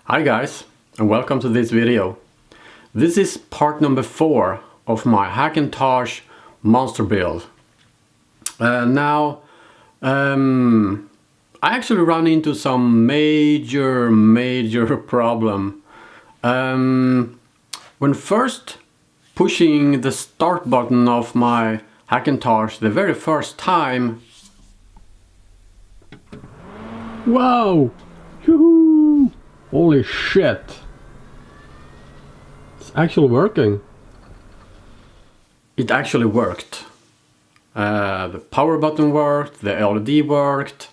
Hi guys, and welcome to this video. This is part number 4 of my Hackintosh Monster Build. I actually run into some major problem. When first pushing the start button of my Hackintosh the very first time. Wow! Yoo-hoo! Holy shit! It's actually working. It actually worked. The power button worked, the LED worked,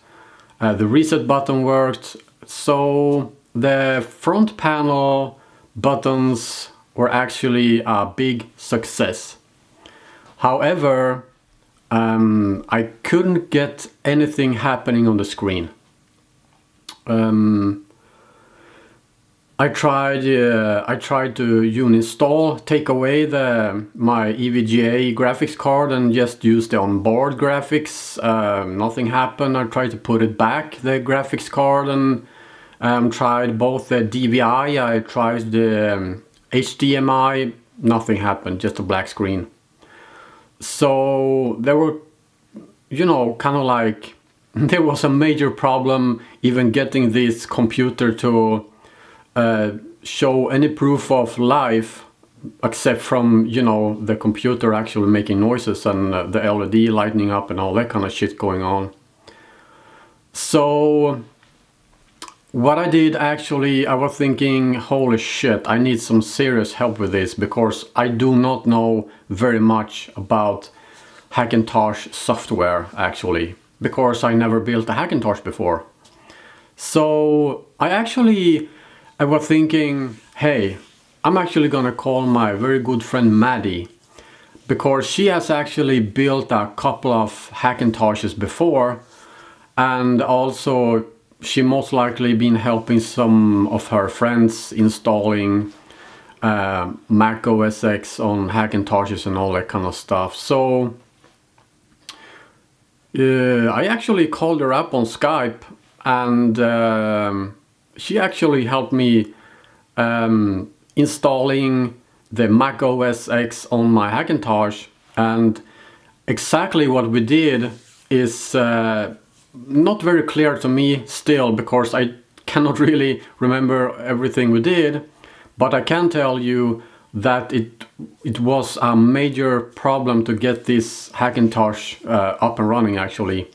the reset button worked. So the front panel buttons were actually a big success. However, I couldn't get anything happening on the screen. I tried to uninstall, take away my EVGA graphics card and just use the onboard graphics. Nothing happened. I tried to put it back, the graphics card, and tried both the DVI, I tried the HDMI, nothing happened, just a black screen. So there were, kind of like, there was a major problem even getting this computer to show any proof of life, except from, the computer actually making noises and the LED lighting up and all that kind of shit going on. So what I did actually, I was thinking, holy shit, I need some serious help with this, because I do not know very much about Hackintosh software actually, because I never built a Hackintosh before. So I was thinking, hey, I'm actually gonna call my very good friend Maddie, because she has actually built a couple of Hackintoshes before, and also she most likely been helping some of her friends installing Mac OS X on Hackintoshes and all that kind of stuff. So I actually called her up on Skype, and she actually helped me installing the Mac OS X on my Hackintosh. And exactly what we did is not very clear to me still, because I cannot really remember everything we did, but I can tell you that it was a major problem to get this Hackintosh up and running actually.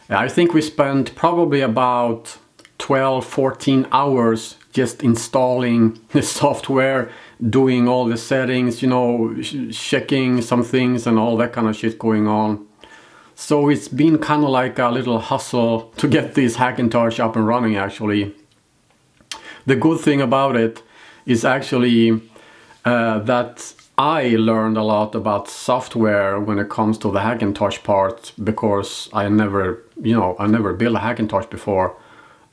I think we spent probably about 12-14 hours just installing the software, doing all the settings, checking some things and all that kind of shit going on. So it's been kind of like a little hustle to get this Hackintosh up and running actually. The good thing about it is actually that I learned a lot about software when it comes to the Hackintosh part, because I never built a Hackintosh before,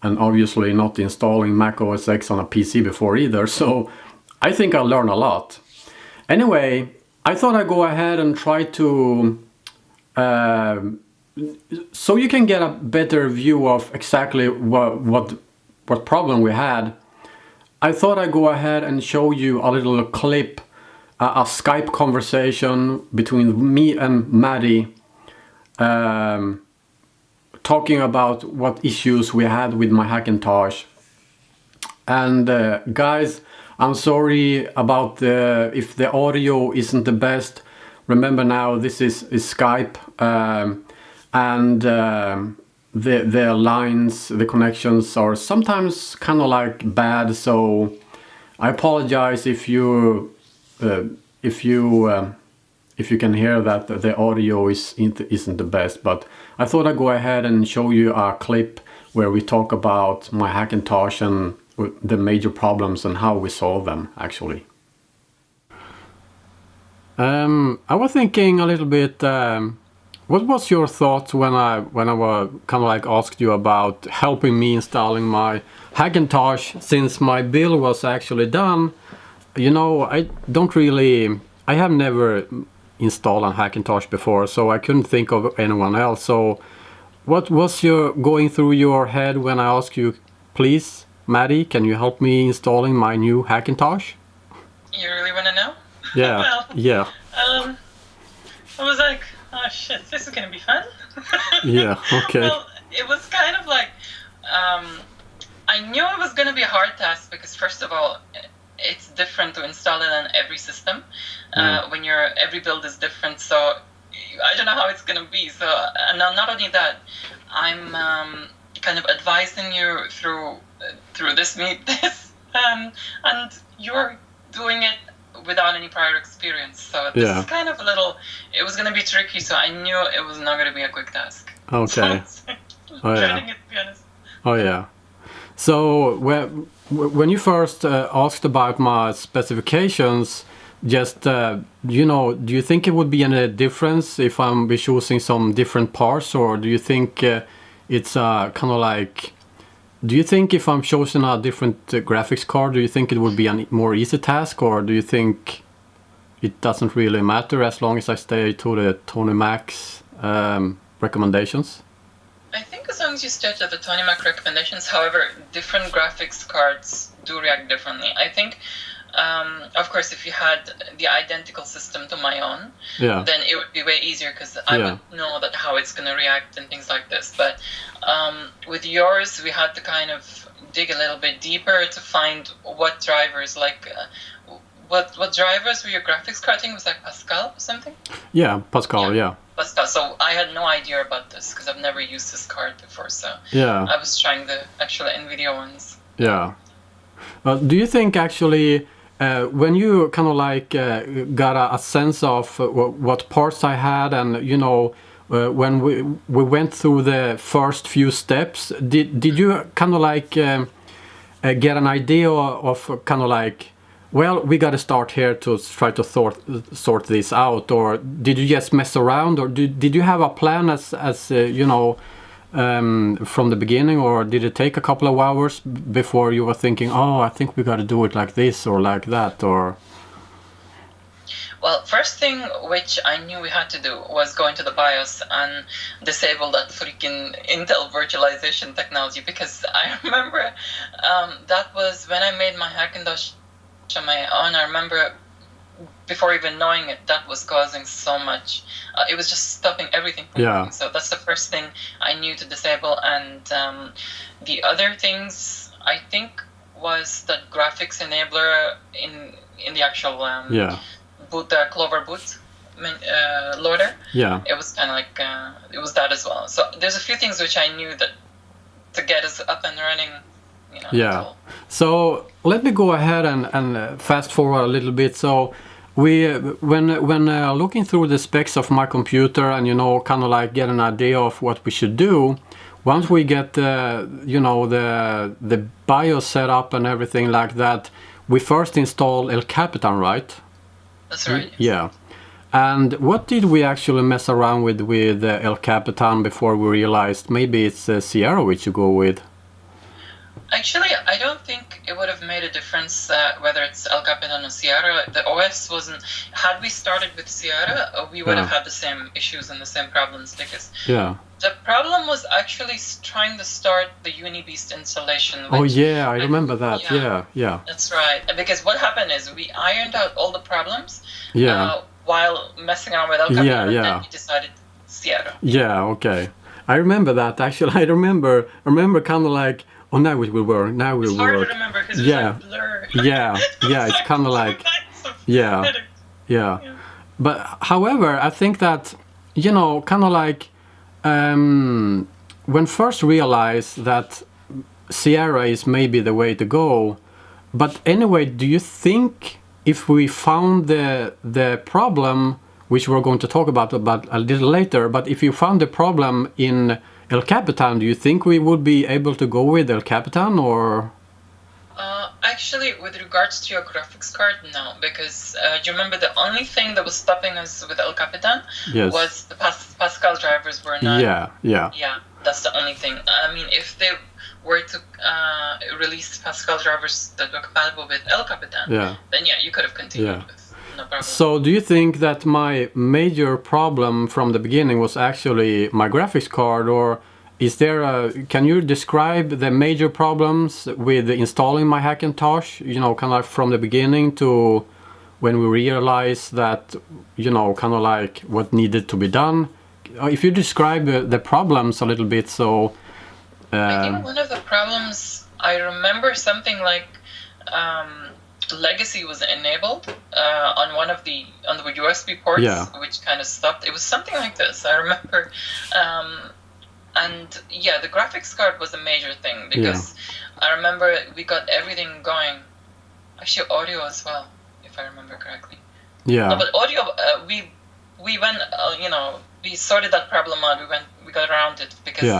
and obviously not installing Mac OS X on a PC before either, so I think I learned a lot. Anyway, I thought I'd go ahead and try to so you can get a better view of exactly what problem we had. I thought I'd go ahead and show you a little clip, a Skype conversation between me and Maddie, talking about what issues we had with my Hackintosh. And guys, I'm sorry about if the audio isn't the best. Remember now, this is Skype, and the lines, the connections are sometimes kind of like bad, so I apologize if you can hear that the audio isn't the best. But I thought I'd go ahead and show you a clip where we talk about my Hackintosh and the major problems and how we solve them actually. I was thinking a little bit, what was your thoughts when I was kind of like asked you about helping me installing my Hackintosh, since my build was actually done? I have never installed a Hackintosh before, so I couldn't think of anyone else. So what was going through your head when I asked you, please Maddie, can you help me installing my new Hackintosh? You really want to know? Yeah, Well, yeah. I was like, oh shit, this is gonna be fun. Yeah, okay. Well, it was kind of like, I knew it was gonna be a hard task because first of all, it's different to install it on every system. When every build is different, so I don't know how it's gonna be. So, and not only that, I'm kind of advising you through this and you're doing it without any prior experience. So this is kind of a little. It was gonna be tricky, so I knew it was not gonna be a quick task. Okay. So, dreading it, to be honest. Oh yeah. So when you first asked about my specifications, just you know, do you think it would be any difference if I'm be choosing some different parts, or do you think it's kind of like? Do you think if I'm choosing a different graphics card, do you think it would be a more easy task, or do you think it doesn't really matter as long as I stay to the Tony Mac's recommendations? I think as long as you stay to the Tony Mac recommendations, however, different graphics cards do react differently. I think, of course, if you had the identical system to my own, then it would be way easier because I would know that how it's going to react and things like this. But with yours, we had to kind of dig a little bit deeper to find what drivers, like what drivers were your graphics card? I think it was like Pascal or something? Yeah, Pascal, yeah. Pascal. So I had no idea about this because I've never used this card before. So I was trying the actual NVIDIA ones. Yeah. Do you think actually when you kind of like got a sense of what parts I had, and you know when we went through the first few steps, did you kind of like get an idea of kind of like, well, we got to start here to try to sort this out, or did you just mess around, or did you have a plan as you know from the beginning, or did it take a couple of hours before you were thinking, oh, I think we got to do it like this or like that, or? Well, first thing which I knew we had to do was go into the BIOS and disable that freaking Intel virtualization technology, because I remember that was when I made my Hackintosh on my own. I remember before even knowing it, that was causing so much. It was just stopping everything from moving. So that's the first thing I knew to disable. And the other things, I think, was the graphics enabler in the actual boot, Clover boot loader. Yeah. It was kind of like, it was that as well. So there's a few things which I knew that to get us up and running. You know, yeah. So let me go ahead and fast forward a little bit. So when looking through the specs of my computer and, you know, kind of like get an idea of what we should do, once we get you know, the BIOS set up and everything like that, we first install El Capitan, right? That's right. Yeah. And what did we actually mess around with El Capitan before we realized maybe it's Sierra we should go with? Actually, I don't think it would have made a difference whether it's El Capitan or Sierra. The OS wasn't... Had we started with Sierra, we would have had the same issues and the same problems, because the problem was actually trying to start the UniBeast installation. Which, oh yeah, I remember that. Yeah. That's right. Because what happened is we ironed out all the problems while messing around with El Capitan, and then we decided Sierra. Yeah, okay. I remember that, actually. I remember kind of like, oh, now we will work. Now we will work. It's hard to remember because it's like blur. Yeah, it's kind of like, yeah. But however, I think that, you know, kind of like, when first realized that Sierra is maybe the way to go. But anyway, do you think if we found the problem, which we're going to talk about a little later, but if you found the problem in El Capitan, do you think we would be able to go with El Capitan, or? Actually, with regards to your graphics card, no, because do you remember the only thing that was stopping us with El Capitan was the Pascal drivers were not. Yeah, that's the only thing. I mean, if they were to release Pascal drivers that were compatible with El Capitan, then you could have continued with no problem. So do you think that my major problem from the beginning was actually my graphics card, or is there can you describe the major problems with installing my Hackintosh, you know, kind of from the beginning to when we realized that, you know, kind of like what needed to be done? If you describe the problems a little bit, so... I think one of the problems, I remember something like legacy was enabled on one of the USB ports, which kind of stopped. It was something like this, I remember. And yeah, the graphics card was a major thing because I remember we got everything going. Actually, audio as well, if I remember correctly. Yeah. No, but audio, we went, you know, we sorted that problem out. We got around it because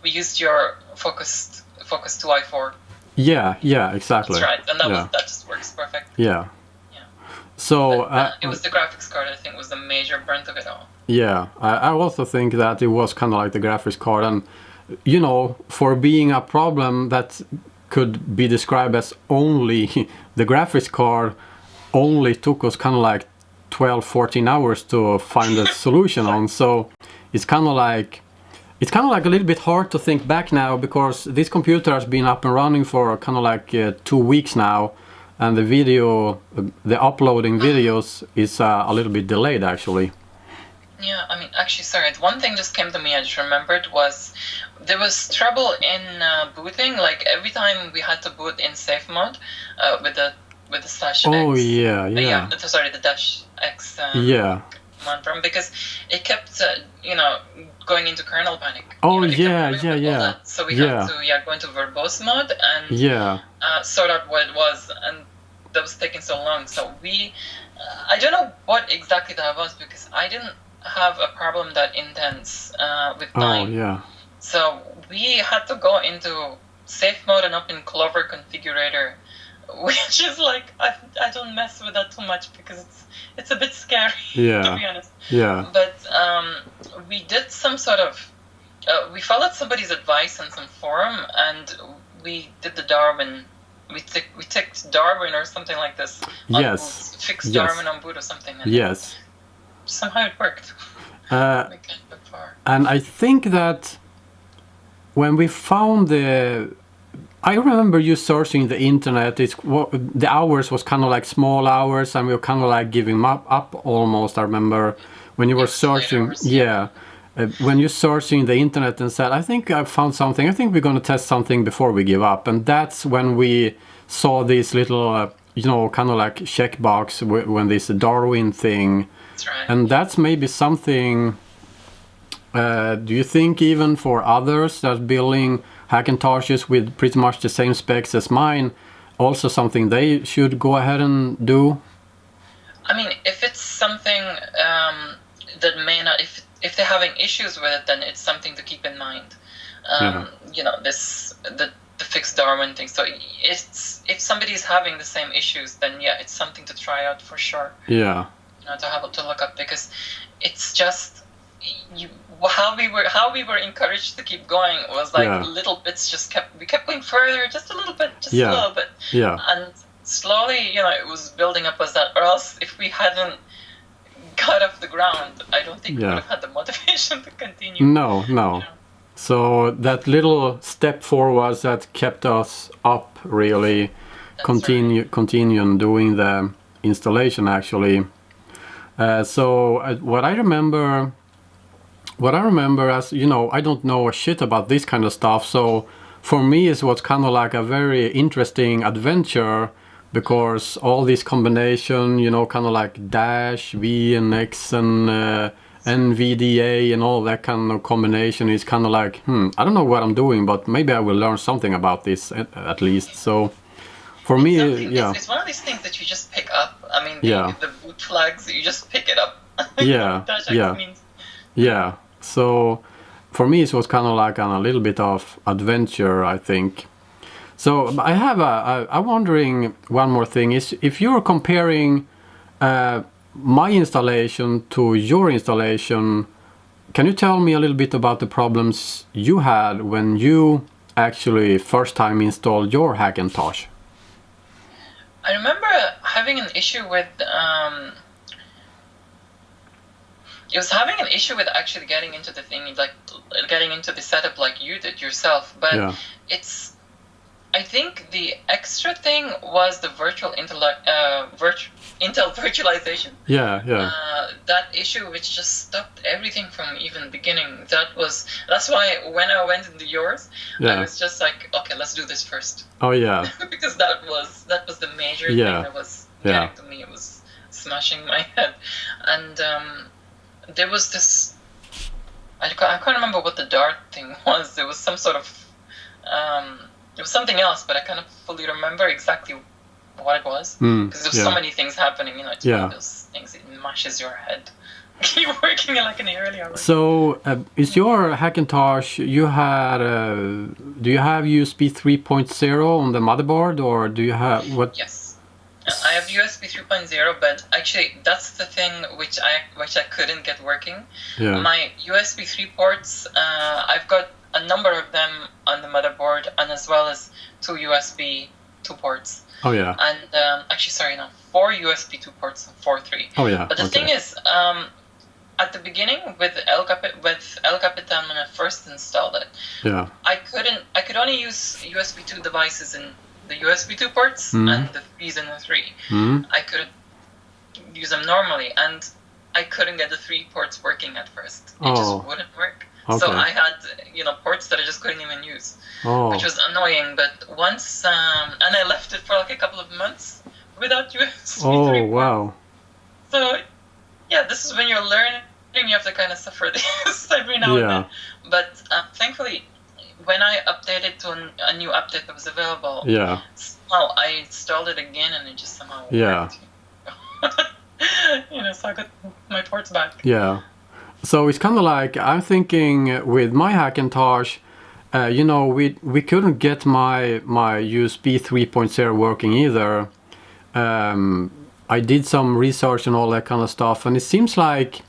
we used your Focus 2i4. Yeah, exactly. That's right, and that just works perfect. Yeah. So it was the graphics card, I think, was the major brunt of it all. Yeah, I also think that it was kind of like the graphics card, and you know, for being a problem that could be described as only the graphics card, only took us kind of like 12-14 hours to find a solution on. So it's kind of like a little bit hard to think back now, because this computer has been up and running for kind of like 2 weeks now, and the uploading videos is a little bit delayed actually. Yeah, I mean, actually, sorry, one thing just came to me, I just remembered, was there was trouble in booting. Like every time we had to boot in safe mode with the /X. Oh yeah. Sorry, the -X. Command prompt, because it kept you know, going into kernel panic. Oh yeah. So we had to go into verbose mode and sort out what it was, and that was taking so long. So I don't know what exactly that was, because I didn't have a problem that intense with time. Oh yeah. So we had to go into safe mode and open Clover configurator, which is like, I don't mess with that too much because it's a bit scary, to be honest. Yeah. But we did some sort of we followed somebody's advice on some forum, and we did the Darwin. We ticked Darwin or something like this. Yes. Fixed Darwin on boot or something. And somehow it worked. And I think that when we found I remember you searching the internet. The hours was kind of like small hours, and we were kind of like giving up almost. I remember when you were searching. When you're searching the internet and said, I think I found something. I think we're going to test something before we give up. And that's when we saw this little, you know, kind of like checkbox when this Darwin thing. That's right. And that's maybe something. Do you think even for others that's building Hackintoshes with pretty much the same specs as mine, also something they should go ahead and do? I mean, if it's something that may not, if they're having issues with it, then it's something to keep in mind. You know, the fixed Darwin thing. So if somebody's having the same issues, then it's something to try out for sure. Yeah. You know, to look up, because it's just how we were encouraged to keep going was like little bits. We kept going further, just a little bit, a little bit. Yeah. And slowly, you know, it was building up as that. Or else, if we hadn't got off the ground, I don't think we would have had the motivation to continue. No. You know? So that little step forward that kept us up, really. Continue doing the installation actually. What I remember as, you know, I don't know a shit about this kind of stuff, so for me it was kind of like a very interesting adventure, because all this combination, you know, kind of like dash, V and X and NVDA and all that kind of combination is kind of like, I don't know what I'm doing, but maybe I will learn something about this at least. So for me, it's one of these things that you just pick up. I mean, the boot flags, you just pick it up. So for me it was kind of like a little bit of adventure, I think. So I have I'm wondering one more thing is, if you're comparing my installation to your installation, can you tell me a little bit about the problems you had when you actually first time installed your Hackintosh? I remember having an issue with it was having an issue with actually getting into the thing, like getting into the setup like you did yourself. But I think the extra thing was the Intel virtualization. That issue which just stopped everything from even beginning. That's why when I went into yours, I was just like, okay, let's do this first. Oh yeah. Because that was the major thing that was getting to me. It was smashing my head, and there was this. I can't remember what the Dart thing was. There was some sort of. It was something else, but I can't fully remember exactly what it was because there's so many things happening. You know, it's one of those things that mashes your head. You're working like in the early hours. So, is your Hackintosh? You had? Do you have USB 3.0 on the motherboard, or do you have what? Yes, I have USB 3.0, but actually that's the thing which I couldn't get working. Yeah. My USB 3 ports, I've got a number of them on the motherboard, and as well as 2 USB 2 ports. Oh yeah. And actually, sorry, no, 4 USB 2 ports and 4 3. Oh yeah. But the thing is, at the beginning with El Capitan when I first installed it, I could only use USB 2 devices in the USB 2 ports and the 3s and the 3. I couldn't use them normally, and I couldn't get the 3 ports working at first. It just wouldn't work. Okay. So I had, ports that I just couldn't even use, which was annoying. But once, and I left it for like a couple of months without USB 3 ports. Wow. So, yeah, this is when you're learning. You have to kind of suffer this every now and then. But thankfully, when I updated to a new update that was available, somehow I installed it again, and it just somehow worked. So I got my ports back. Yeah. So it's kind of like, I'm thinking with my Hackintosh, we couldn't get my USB 3.0 working either. I did some research and all that kind of stuff, and it seems like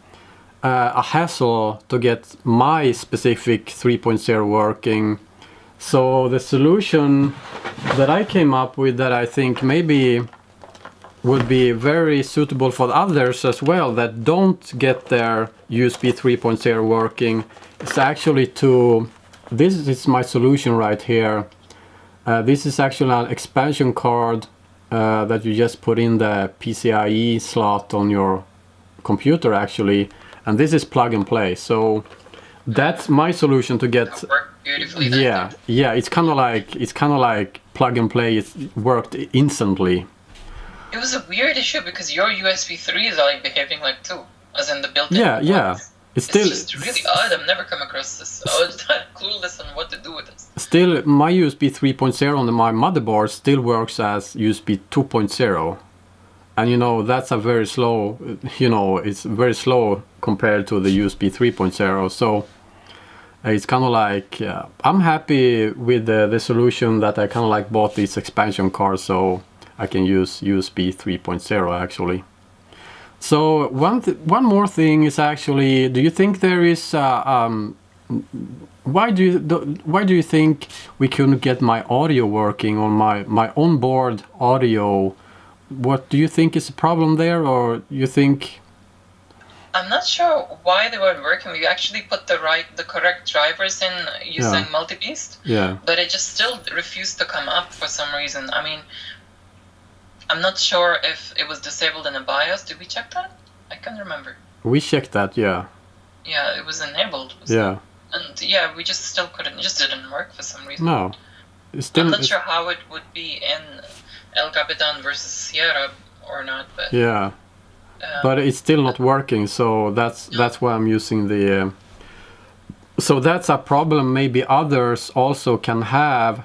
a hassle to get my specific 3.0 working. So the solution that I came up with that I think maybe would be very suitable for others as well that don't get their USB 3.0 working is actually this is my solution right here. This is actually an expansion card that you just put in the PCIe slot on your computer actually, and this is plug and play. So that's my solution to get. That worked beautifully. It's kind of like plug and play. It worked instantly. It was a weird issue because your USB 3 is like behaving like 2, as in the built-in. It's just really odd. I've never come across this. I was clueless on what to do with this. Still, my USB 3.0 on my motherboard still works as USB 2.0. And that's a very slow, it's very slow compared to the USB 3.0. So it's kind of like, I'm happy with the solution that I kind of like bought this expansion card so I can use USB 3.0 actually. So one more thing is actually, do you think there is why do you think we couldn't get my audio working on my onboard audio? What do you think is the problem there, or you think? I'm not sure why they weren't working. We actually put the correct drivers in using Multibeast, but it just still refused to come up for some reason. I mean, I'm not sure if it was disabled in the BIOS. Did we check that? I can't remember. We checked that, Yeah, it was enabled. And we just still couldn't. It just didn't work for some reason. No. I'm not sure how it would be in El Capitan versus Sierra or not, but but it's still not working. So that's why I'm using the. So that's a problem. Maybe others also can have.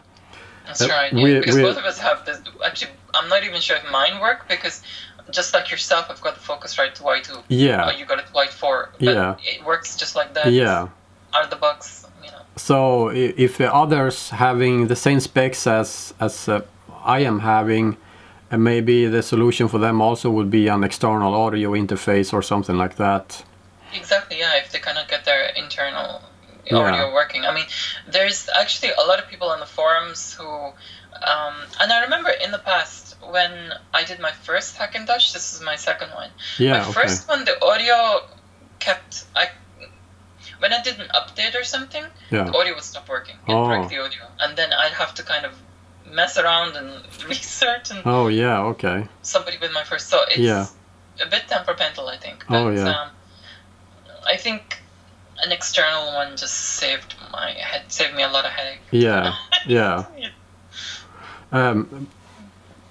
That's right. Because both of us have this. Actually, I'm not even sure if mine work because just like yourself, I've got the Focusrite to Y2. You got it to Y4. But it works just like that. Out of the box. So if others having the same specs as I am having, maybe the solution for them also would be an external audio interface or something like that. Exactly, if they cannot get their internal audio working. I mean, there's actually a lot of people on the forums who, and I remember in the past when I did my first Hackintosh, this is my second one. My first one, the audio when I did an update or something, Yeah. the audio would stop working. It would break the audio, and then I'd have to kind of mess around and research and Oh yeah, okay. somebody with my first. So it's a bit temperamental, I think. But, I think an external one just saved me a lot of headache. Yeah, yeah.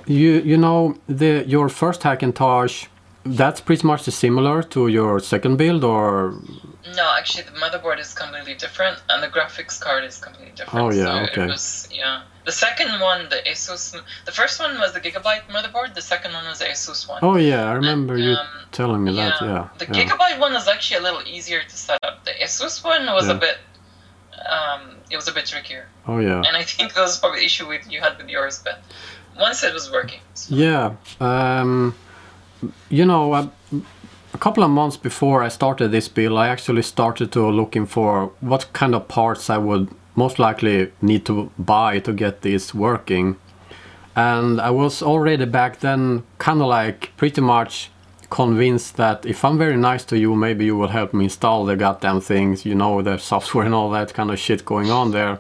You know, your first Hackintosh, that's pretty much similar to your second build, or? No, actually, the motherboard is completely different, and the graphics card is completely different. Oh yeah, so okay. It was, the second one, the ASUS. The first one was the Gigabyte motherboard. The second one was the ASUS one. Oh yeah, I remember you telling me that. Yeah. The Gigabyte one was actually a little easier to set up. The ASUS one was a bit. It was a bit trickier. Oh yeah. And I think that was probably the issue you had with yours, but once it was working. Yeah. You know, a couple of months before I started this build, I actually started to looking for what kind of parts I would most likely need to buy to get this working. And I was already back then kind of like pretty much convinced that if I'm very nice to you, maybe you will help me install the goddamn things, you know, the software and all that kind of shit going on there.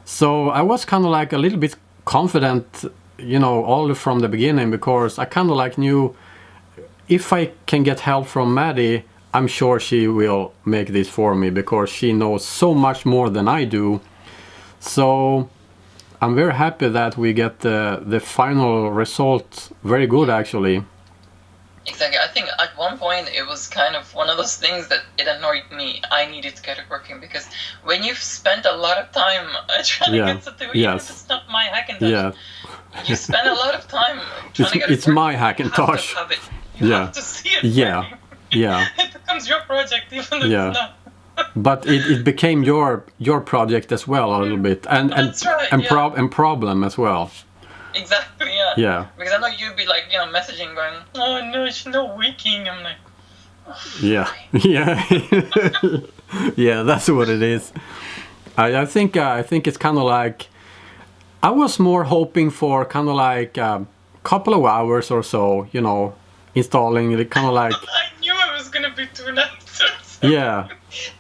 So I was kind of like a little bit confident, you know, all from the beginning, because I kind of like knew if I can get help from Maddie, I'm sure she will make this for me, because she knows so much more than I do. So I'm very happy that we get the final result very good, actually. Exactly. I think at one point it was kind of one of those things that it annoyed me. I needed to get it working, because when you've spent a lot of time trying to get something, even if it's not my Hackintosh, you spend a lot of time trying to get it working. It's my Hackintosh. You have to see it working. It becomes your project, even if it's not. But it became your project as well a little bit, and problem as well. Exactly, yeah. Because I know you'd be like, messaging going, oh no, it's no wicking. I'm like, yeah, yeah, that's what it is. I think it's kind of like, I was more hoping for kind of like a couple of hours or so, you know, installing it, kind of like. I knew it was gonna be 2 nights. Yeah.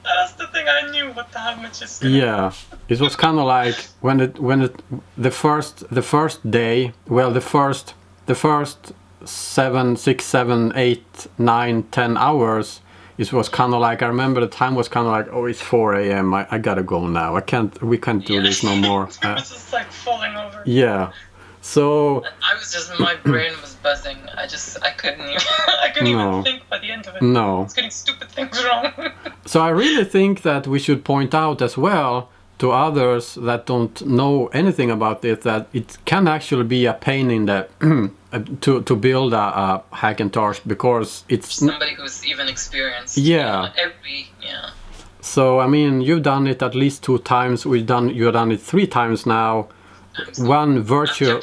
That's the thing, I knew how much it's gonna be. It was kind of like the first day, well, the first 7, 6, 7, 8, 9, 10 hours, it was kind of like, I remember the time was kind of like, oh, it's 4 a.m. I gotta go now. We can't do this no more. It was just like falling over. Yeah. So my brain was buzzing. I couldn't even think by the end of it. No. I was getting stupid things wrong. So I really think that we should point out as well to others that don't know anything about it, that it can actually be a pain in the to build a Hackintosh, because it's somebody who's even experienced. So I mean, you've done it at least 2 times. You've done it 3 times now. One virtual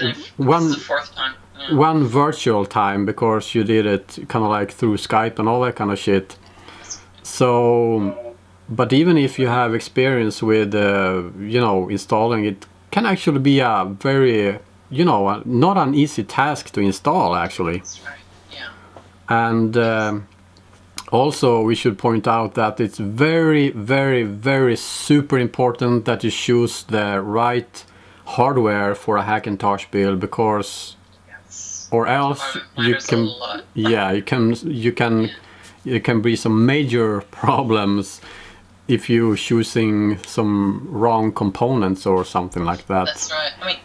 time, because you did it kind of like through Skype and all that kind of shit. So, but even if you have experience with installing, it can actually be a very, not an easy task to install, actually. That's right. Yeah. And also we should point out that it's very, very, very super important that you choose the right hardware for a Hackintosh build, because or else you can be some major problems if you're choosing some wrong components or something like that. That's right. I mean,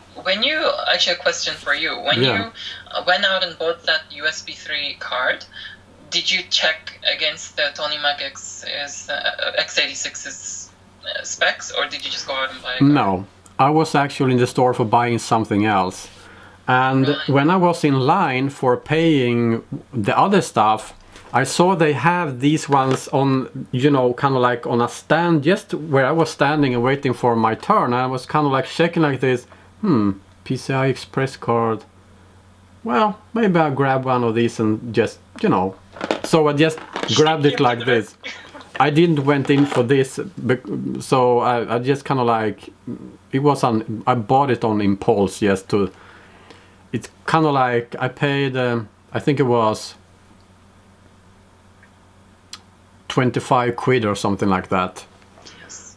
actually a question for you, when you went out and bought that USB 3 card, did you check against the Tony Mac x86's specs, or did you just go out and buy a card? No. I was actually in the store for buying something else, and when I was in line for paying the other stuff, I saw they have these ones on, kind of like on a stand just where I was standing and waiting for my turn. And I was kind of like checking like this, PCI Express card. Well, maybe I'll grab one of these and just, So I just grabbed it like this. I didn't went in for this, so I just kind of like, I bought it on impulse, it's kind of like, I paid, I think it was 25 quid or something like that. Yes.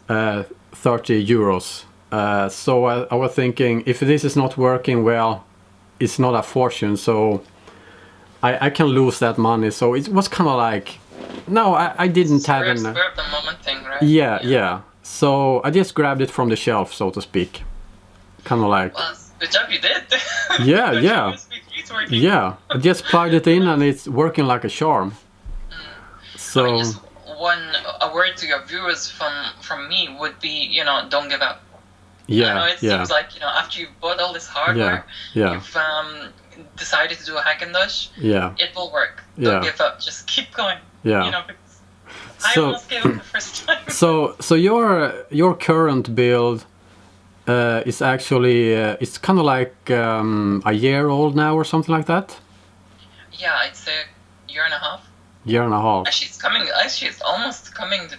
30 euros. So I was thinking, if this is not working well, it's not a fortune, so I can lose that money. So it was kind of like, no, I didn't have an... Spur of the moment thing, right? Yeah. So I just grabbed it from the shelf, so to speak. Kind of like... Well, good job you did. Yeah. Yeah. I just plugged it in and it's working like a charm. So... I mean, just a word to your viewers from me would be, don't give up. Yeah, I know it seems like, after you've bought all this hardware, you've decided to do a Hackintosh, it will work. Don't give up. Just keep going. Yeah. Because I almost gave up the first time. So your current build is actually it's kind of like a year old now or something like that. Yeah, I'd say a year and a half. Year and a half. Actually, it's almost coming to.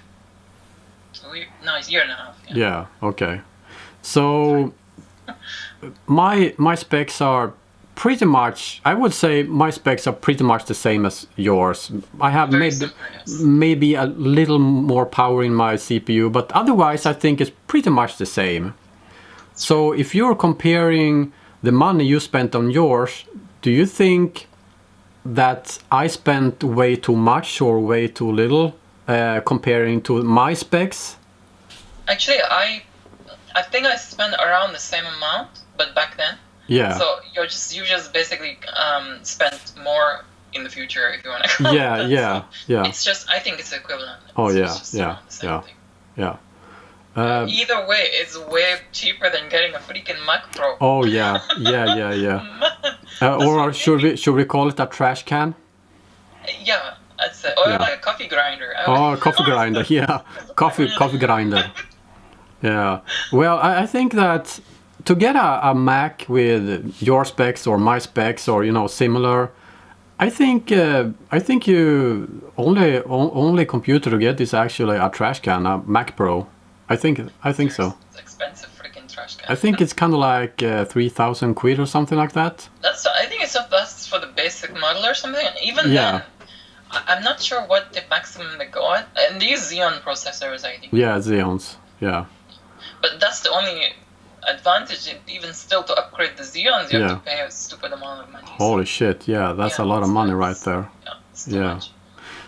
No, it's a year and a half. Yeah. Okay. So my specs are pretty much, I would say my specs are pretty much the same as yours. I have maybe a little more power in my CPU, but otherwise I think it's pretty much the same. So if you're comparing the money you spent on yours, do you think that I spent way too much or way too little comparing to my specs? Actually, I think I spent around the same amount, but back then. Yeah. So you just basically spent more in the future, if you want to call it. Yeah. It's just, I think it's equivalent. Yeah. Either way, it's way cheaper than getting a freaking Mac Pro. Oh yeah. Or should we call it a trash can? Yeah, I'd say. Or like a coffee grinder. Coffee grinder. Yeah, coffee grinder. Yeah. Well, I think that to get a Mac with your specs or my specs or similar, I think you only computer to get is actually a trash can, a Mac Pro. I think so. It's expensive freaking trash can. I think it's kind of like 3,000 quid or something like that. I think that's for the basic model or something. And even then, I'm not sure what the maximum they go at. And these Xeon processors, I think. Yeah, Xeons. Yeah. But that's the only advantage. Even still, to upgrade the Xeons, you have to pay a stupid amount of money. Holy shit! Yeah, that's a lot of money right there. Yeah. It's too much.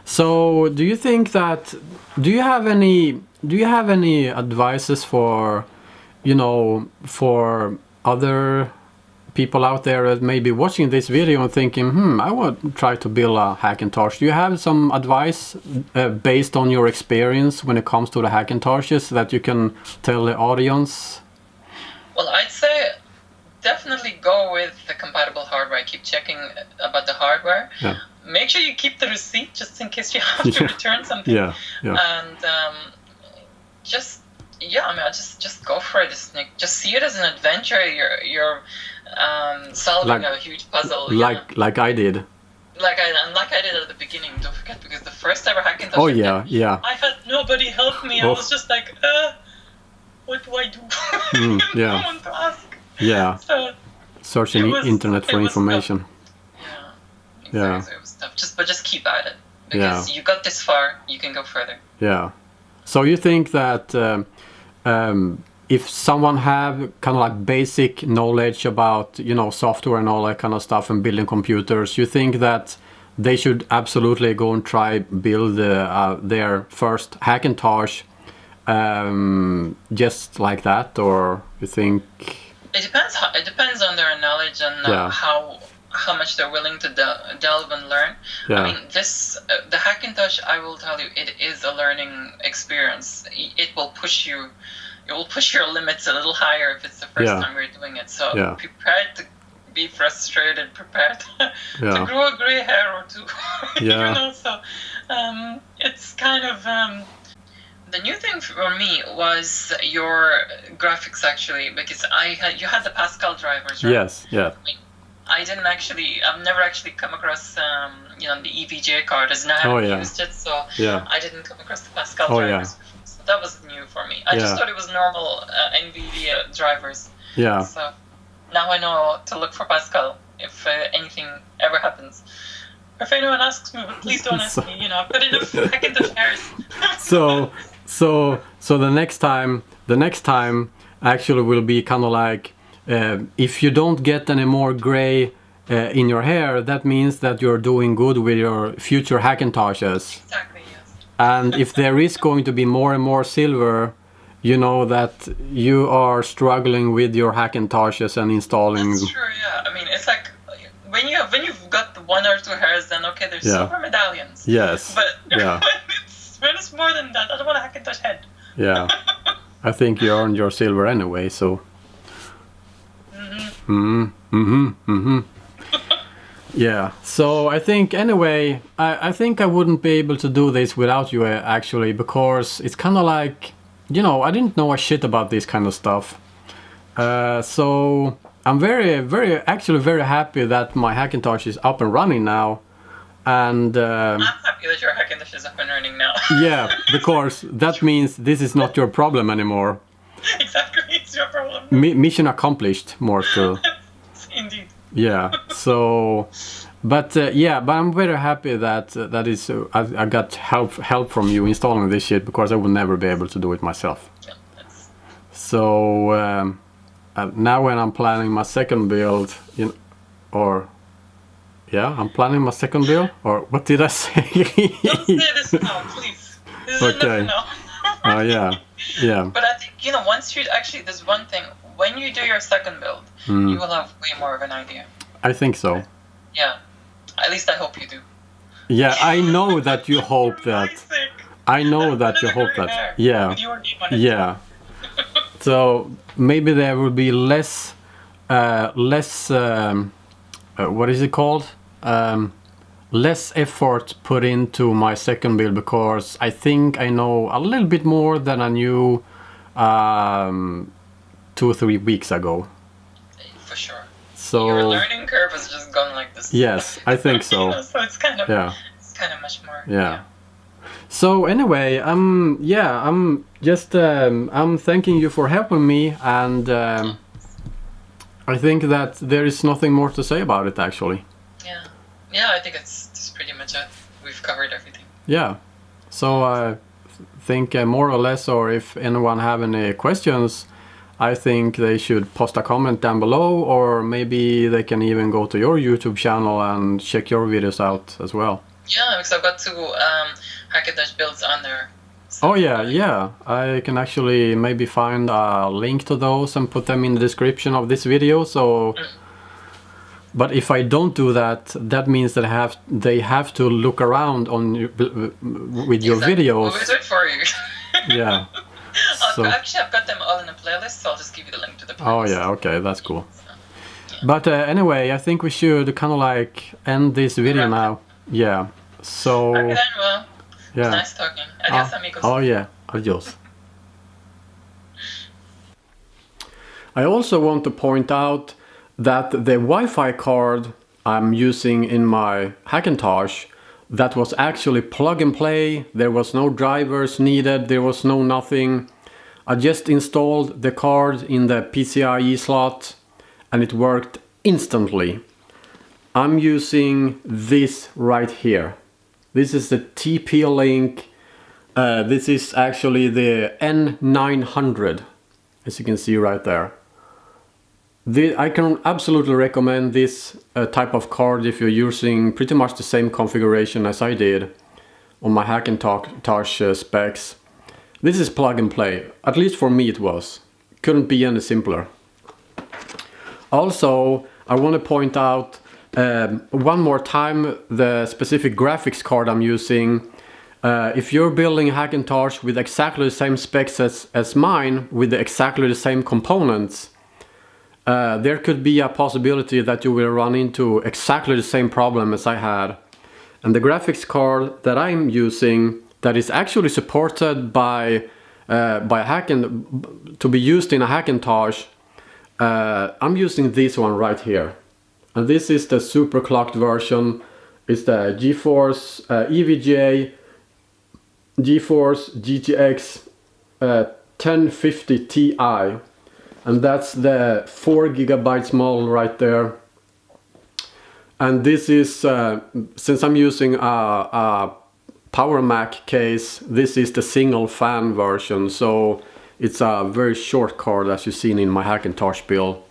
So, do you think that? Do you have any advices for, for other people out there that may be watching this video and thinking, I would try to build a Hackintosh. Do you have some advice based on your experience when it comes to the Hackintoshes that you can tell the audience? Well, I'd say definitely go with the compatible hardware. Keep checking about the hardware. Yeah. Make sure you keep the receipt just in case you have to return something. Yeah. And just go for it. Just see it as an adventure. You're solving a huge puzzle. Like I did. Like I did at the beginning. Don't forget, because the first ever Hackintosh. I had nobody help me. I was just like, what do I do? No one to ask. Yeah. So searching internet for information. Yeah. Exactly. It was tough. But just keep at it, because you got this far, you can go further. Yeah. So you think that if someone have kind of like basic knowledge about software and all that kind of stuff and building computers, you think that they should absolutely go and try build their first Hackintosh just like that, or you think? It depends on their knowledge and how much they're willing to delve and learn. I mean, the Hackintosh, I will tell you, it is a learning experience. It will push you. It will push your limits a little higher if it's the first time you're doing it. So prepare to be frustrated. Prepare to grow a gray hair or two. So it's kind of the new thing for me was your graphics, actually, because you had the Pascal drivers, right? Yes. Yeah. I've never actually come across, the EVGA card, as I haven't used it, so I didn't come across the Pascal drivers. So that was new for me. I just thought it was normal NVIDIA drivers. Yeah. So now I know to look for Pascal if anything ever happens. if anyone asks me, but please don't ask me. You know, I've got enough Hackintosh hairs. So the next time actually will be kind of like if you don't get any more gray in your hair, that means that you're doing good with your future Hackintoshes. Exactly, yes. And if there is going to be more and more silver, you know that you are struggling with your Hackintoshes and installing. That's true, yeah. I mean, it's like when you've got the 1 or 2 hairs, then okay, there's silver medallions. Yes. But yeah. when it's more than that, I don't want a Hackintosh head. Yeah. I think you earned your silver anyway, so. Yeah, so I think anyway, I think I wouldn't be able to do this without you actually, because it's kind of like, you know, I didn't know a shit about this kind of stuff. So I'm actually very happy that my Hackintosh is up and running now. And I'm happy that your Hackintosh is up and running now. Yeah, because that means this is not your problem anymore. Exactly, it's your problem. Mission accomplished, more so. Indeed. Yeah. So, but I'm very happy that I got help from you installing this shit, because I would never be able to do it myself. Yeah, so now when I'm planning my second build, I'm planning my second build, or what did I say? Don't say this now, please. This is Okay. now. Oh yeah. But I think, once you actually, there's one thing. When you do your second build, you will have way more of an idea. I think so. Yeah. At least I hope you do. Yeah, I know that you hope that. I know that you hope that. Yeah. With your name on it. Yeah. So maybe there will be less what is it called? Less effort put into my second build, because I think I know a little bit more than I knew 2 or 3 weeks ago. For sure. So your learning curve has just gone like this. Yes, I think so. So it's kind of it's kind of much more. Yeah. So anyway, I'm just I'm thanking you for helping me, and I think that there is nothing more to say about it actually. Yeah, I think that's pretty much it. We've covered everything. Yeah. So I think more or less, or if anyone have any questions, I think they should post a comment down below, or maybe they can even go to your YouTube channel and check your videos out as well. Yeah, because I've got 2 Hackintosh builds on there. So Oh yeah. I can actually maybe find a link to those and put them in the description of this video. So, but if I don't do that, that means that they have to look around with your videos. We'll do it for you. Yeah. So. Actually, I've got them all in a playlist, so I'll just give you the link to the playlist. Oh yeah, okay, that's cool. But anyway, I think we should kind of like end this video now. Yeah. So. Okay then, well. Yeah. It's nice talking. Adios, amigos. Oh yeah, adios. I also want to point out that the Wi-Fi card I'm using in my Hackintosh, that was actually plug and play. There was no drivers needed, there was no nothing. I just installed the card in the PCIe slot and it worked instantly. I'm using this right here. This is the TP-Link. This is actually the N900, as you can see right there. I can absolutely recommend this type of card if you're using pretty much the same configuration as I did on my Hackintosh specs. This is plug and play, at least for me it was. Couldn't be any simpler. Also, I want to point out one more time the specific graphics card I'm using. If you're building a Hackintosh with exactly the same specs as mine, with exactly the same components, there could be a possibility that you will run into exactly the same problem as I had. And the graphics card that I'm using, that is actually supported by to be used in a Hackintosh, I'm using this one right here. And this is the super clocked version. It's the Geforce EVGA Geforce GTX 1050 Ti, and that's the 4 GB model right there. And this is, since I'm using a Power Mac case, this is the single fan version, so it's a very short card as you've seen in my Hackintosh build.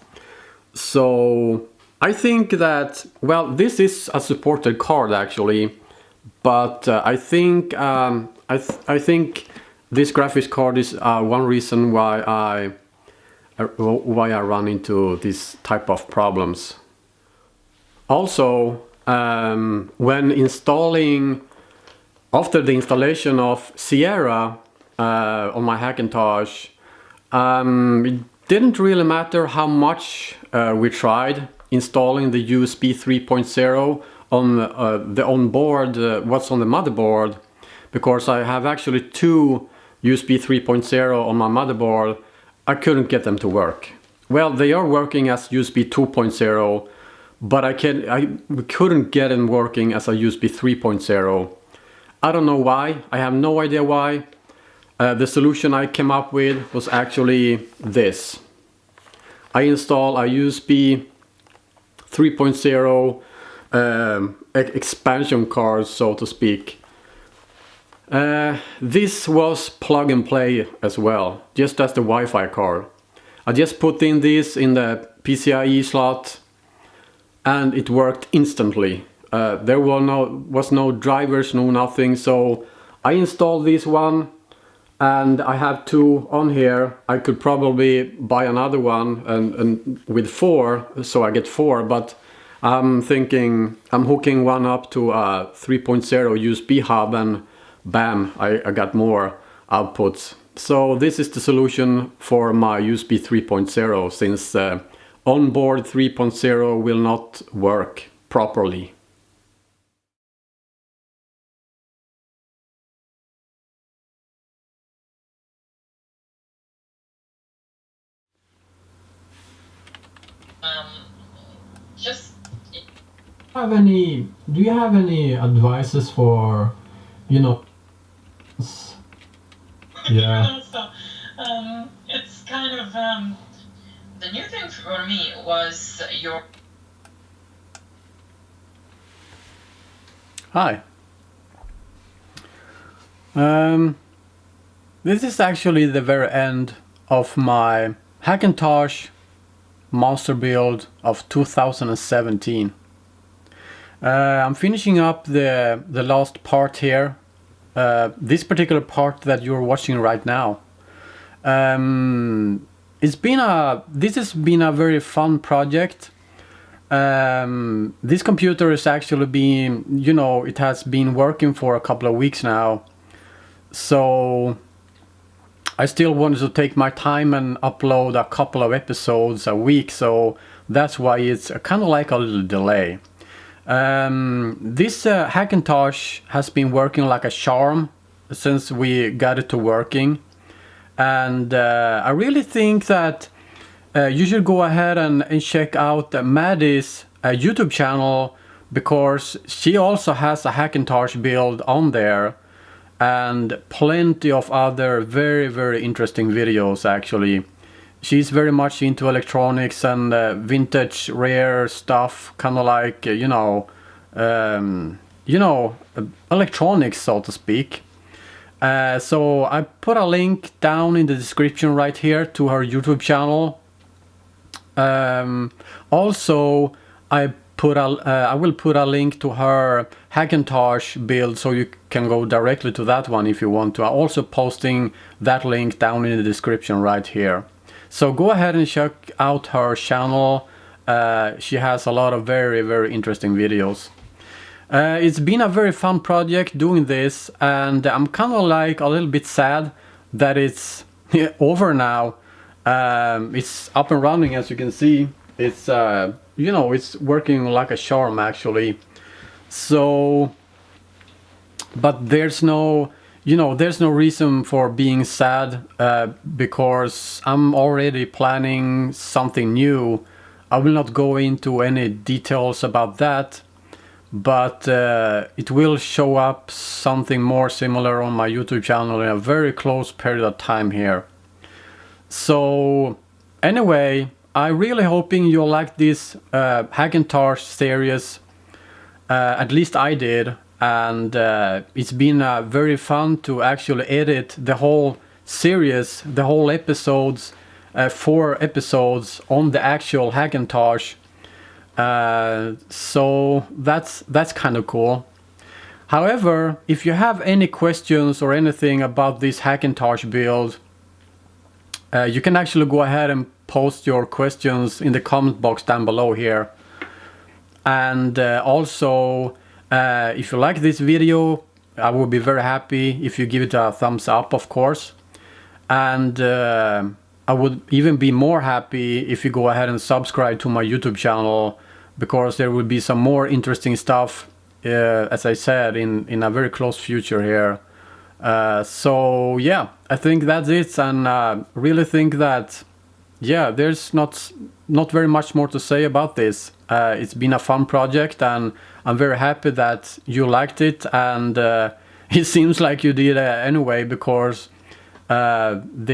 So I think that, well, this is a supported card actually, but I think I think this graphics card is one reason why I run into this type of problems. Also, when installing, after the installation of Sierra on my Hackintosh, it didn't really matter how much we tried installing the USB 3.0 on the onboard, what's on the motherboard, because I have actually two USB 3.0 on my motherboard. I couldn't get them to work. Well, they are working as USB 2.0, but I couldn't get them working as a USB 3.0. I don't know why. I have no idea why. The solution I came up with was actually this. I install a USB 3.0 expansion card, so to speak. This was plug and play as well, just as the Wi-Fi card. I just put in this in the PCIe slot and it worked instantly. There was no drivers, no nothing, so I installed this one and I have two on here. I could probably buy another one and with four, so I get four, but I'm thinking I'm hooking one up to a 3.0 USB hub and bam, I got more outputs. So this is the solution for my USB 3.0 since onboard 3.0 will not work properly. Do you have any advices for, you know, yeah. So, it's kind of the new thing for me was your. Hi. This is actually the very end of my Hackintosh Monster Build of 2017. I'm finishing up the last part here. This particular part that you're watching right now. This has been a very fun project. This computer is actually being, you know, it has been working for a couple of weeks now. So I still wanted to take my time and upload a couple of episodes a week. So that's why it's kind of like a little delay. This Hackintosh has been working like a charm since we got it to working. And I really think that you should go ahead and check out Maddie's YouTube channel, because she also has a Hackintosh build on there and plenty of other very, very interesting videos actually. She's very much into electronics and vintage rare stuff, kind of like, electronics, so to speak. So I put a link down in the description right here to her YouTube channel. Also, I will put a link to her Hackintosh build, so you can go directly to that one if you want to. I'm also posting that link down in the description right here. So go ahead and check out her channel. She has a lot of very, very interesting videos. It's been a very fun project doing this, and I'm kind of like a little bit sad that it's over now. It's up and running, as you can see. It's it's working like a charm actually. So, but there's no reason for being sad, because I'm already planning something new. I will not go into any details about that, but it will show up something more similar on my YouTube channel in a very close period of time here. So anyway, I'm really hoping you'll like this Hackintosh series. At least I did, and it's been very fun to actually edit the whole series, the whole episodes, 4 episodes on the actual Hackintosh. So that's kind of cool. However, if you have any questions or anything about this Hackintosh build, you can actually go ahead and post your questions in the comment box down below here. And also, if you like this video, I will be very happy if you give it a thumbs up, of course. And I would even be more happy if you go ahead and subscribe to my YouTube channel, because there will be some more interesting stuff, as I said, in a very close future here. So yeah, I think that's it, and really think that, yeah, there's not very much more to say about this. It's been a fun project, and I'm very happy that you liked it, and it seems like you did anyway, because the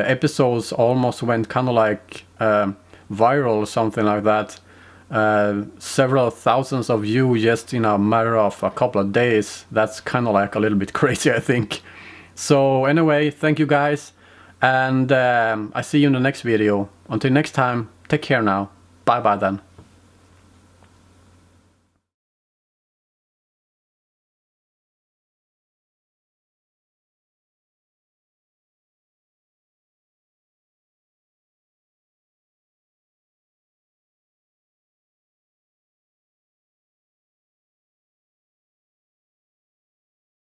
episodes almost went kind of like viral or something like that. Several thousands of views just in a matter of a couple of days. That's kind of like a little bit crazy, I think. So anyway, thank you guys, and I see you in the next video. Until next time, take care now. Bye bye then.